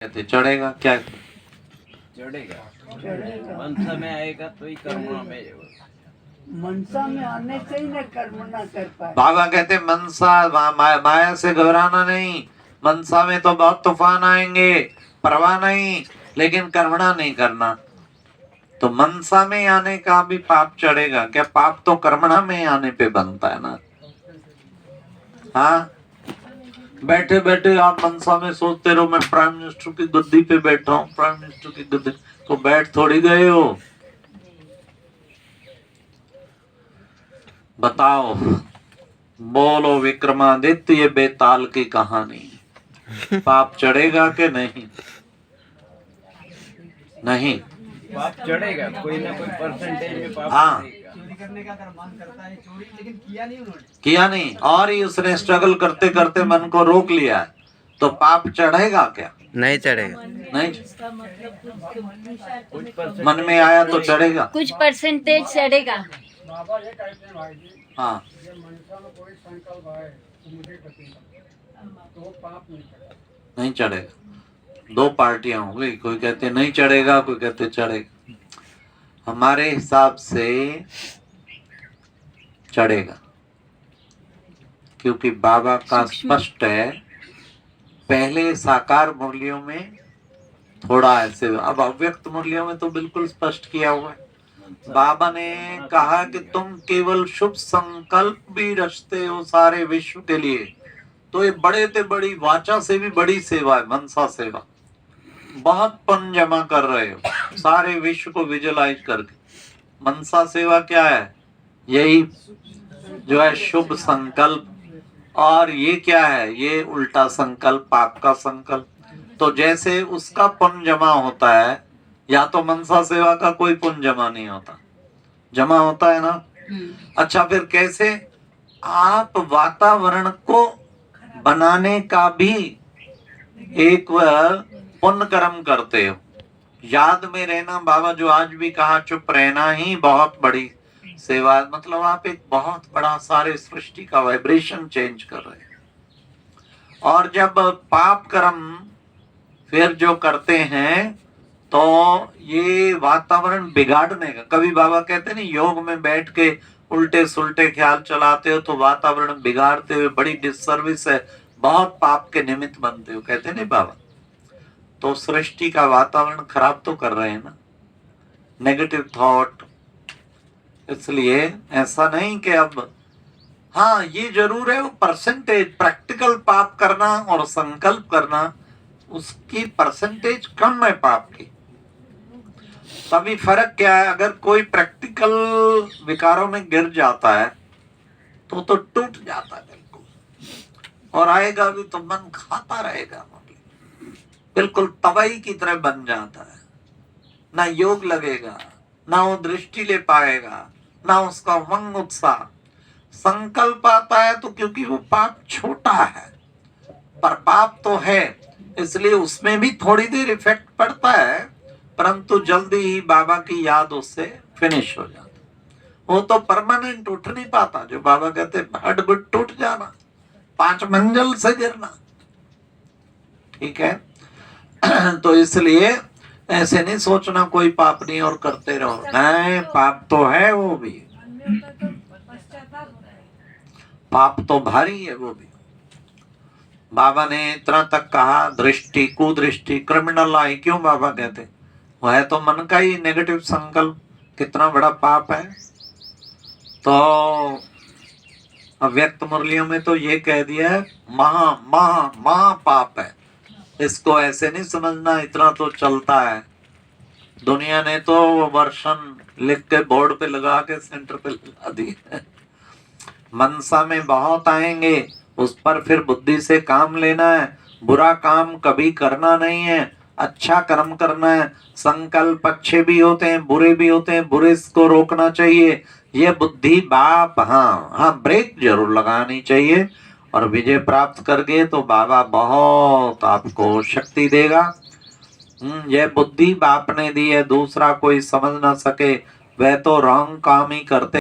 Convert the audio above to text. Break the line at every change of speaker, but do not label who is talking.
कहते चढ़ेगा, क्या
चढ़ेगा? मनसा में आएगा तो ही कर्मणा में जाएगा।
मनसा में आने से ही न कर्म ना कर पाए।
बाबा कहते मनसा माया से घबराना नहीं, मनसा में तो बहुत तूफान आएंगे, परवाह नहीं, लेकिन कर्मणा नहीं करना। तो मनसा में आने का भी पाप चढ़ेगा क्या? पाप तो कर्मणा में आने पे बनता है ना। हाँ, बैठे बैठे आप मनसा में सोचते रहो मैं प्राइम मिनिस्टर की गद्दी पे बैठा हूँ, प्राइम मिनिस्टर की गद्दी, तो बैठ थोड़ी गए हो। बताओ, बोलो विक्रमादित्य, ये बेताल की कहानी, पाप चढ़ेगा कि नहीं? नहीं,
पाप चढ़ेगा, कोई ना कोई परसेंटेज में पाप
हाँ।
चढ़ेगा।
चोरी करने का अगर मन करता है चोरी, लेकिन किया नहीं उन्होंने।
किया नहीं, और ही उसने स्ट्रगल करते करते मन को रोक लिया है, तो पाप चढ़ेगा क्या?
नहीं चढ़ेगा।
नहीं,
कुछ परसेंटेज
मन में आया तो चढ़ेगा।
कुछ परसेंटेज चढ़ेगा।
बाबा ये कहते हैं भाई जी,
हाँ,
जब मनसा में कोई संकल्प आए तो मुझे पसंद तो वो पाप नहीं करेगा।
नहीं चढ़ेगा। दो पार्टियां हो गई, कोई कहते नहीं चढ़ेगा, कोई कहते चढ़ेगा। हमारे हिसाब से चढ़ेगा, क्योंकि बाबा का स्पष्ट है, पहले साकार मुरलियों में थोड़ा ऐसे, अब अव्यक्त मुरलियों में तो बिल्कुल स्पष्ट किया हुआ है। बाबा ने कहा कि तुम केवल शुभ संकल्प भी रचते हो सारे विश्व के लिए, तो ये बड़े से बड़ी वाचा से भी बड़ी सेवा है मनसा सेवा। बहुत पुण्य जमा कर रहे हो सारे विश्व को विजुअलाइज करके। मनसा सेवा क्या है? यही जो है शुभ संकल्प, और ये क्या है? ये उल्टा संकल्प, पाप का संकल्प। तो जैसे उसका पुण्य जमा होता है, या तो मनसा सेवा का कोई पुण्य जमा नहीं होता, जमा होता है ना। अच्छा, फिर कैसे? आप वातावरण को बनाने का भी एक पुण्य कर्म करते हो। याद में रहना, बाबा जो आज भी कहा, चुप रहना ही बहुत बड़ी सेवा है। मतलब आप एक बहुत बड़ा सारे सृष्टि का वाइब्रेशन चेंज कर रहे हैं। और जब पाप कर्म फिर जो करते हैं, तो ये वातावरण बिगाड़ने का, कभी बाबा कहते नहीं योग में बैठ के उल्टे सुल्टे ख्याल चलाते हो तो वातावरण बिगाड़ते हुए बड़ी डिससर्विस है, बहुत पाप के निमित्त बनते हो, कहते नहीं बाबा। तो सृष्टि का वातावरण खराब तो कर रहे हैं ना, नेगेटिव थॉट। इसलिए ऐसा नहीं कि अब, हाँ ये जरूर है, वो परसेंटेज, प्रैक्टिकल पाप करना और संकल्प करना, उसकी परसेंटेज कम है पाप की। तभी फर्क क्या है? अगर कोई प्रैक्टिकल विकारों में गिर जाता है तो टूट जाता है बिल्कुल, और आएगा भी तो मन खाता रहेगा, बिल्कुल तवाई की तरह बन जाता है। ना योग लगेगा, ना वो दृष्टि ले पाएगा, ना उसका उमंग उत्साह। संकल्प आता है तो क्योंकि वो पाप छोटा है, पर पाप तो है, इसलिए उसमें भी थोड़ी देर इफेक्ट पड़ता है, परंतु जल्दी ही बाबा की याद उससे फिनिश हो जाती। वो तो परमानेंट उठ नहीं पाता, जो बाबा कहते हड्ड टूट जाना, 5 मंजिल से गिरना। ठीक है तो इसलिए ऐसे नहीं सोचना कोई पाप नहीं और करते रहो, नहीं, पाप तो है, वो भी पाप तो भारी है वो भी। बाबा ने इतना तक कहा, दृष्टि कुदृष्टि क्रिमिनल आई, क्यों बाबा कहते? वह है तो मन का ही नेगेटिव संकल्प, कितना बड़ा पाप है। तो अव्यक्त मुरलियों में तो ये कह दिया है, महा महा महा पाप है। इसको ऐसे नहीं समझना इतना तो चलता है। दुनिया ने तो वर्षन लिख के बोर्ड पे लगा के सेंटर पे लगा दिए। मनसा में बहुत आएंगे, उस पर फिर बुद्धि से काम लेना है। बुरा काम कभी करना नहीं है, अच्छा कर्म करना है। संकल्प अच्छे भी होते हैं, बुरे भी होते हैं, बुरे को रोकना चाहिए। ये बुद्धि बाप, हाँ ब्रेक जरूर लगानी चाहिए। और विजय प्राप्त कर गए तो बाबा बहुत आपको शक्ति देगा। यह बुद्धि बाप ने दी है, दूसरा कोई समझ ना सके, वह तो रॉन्ग काम ही करते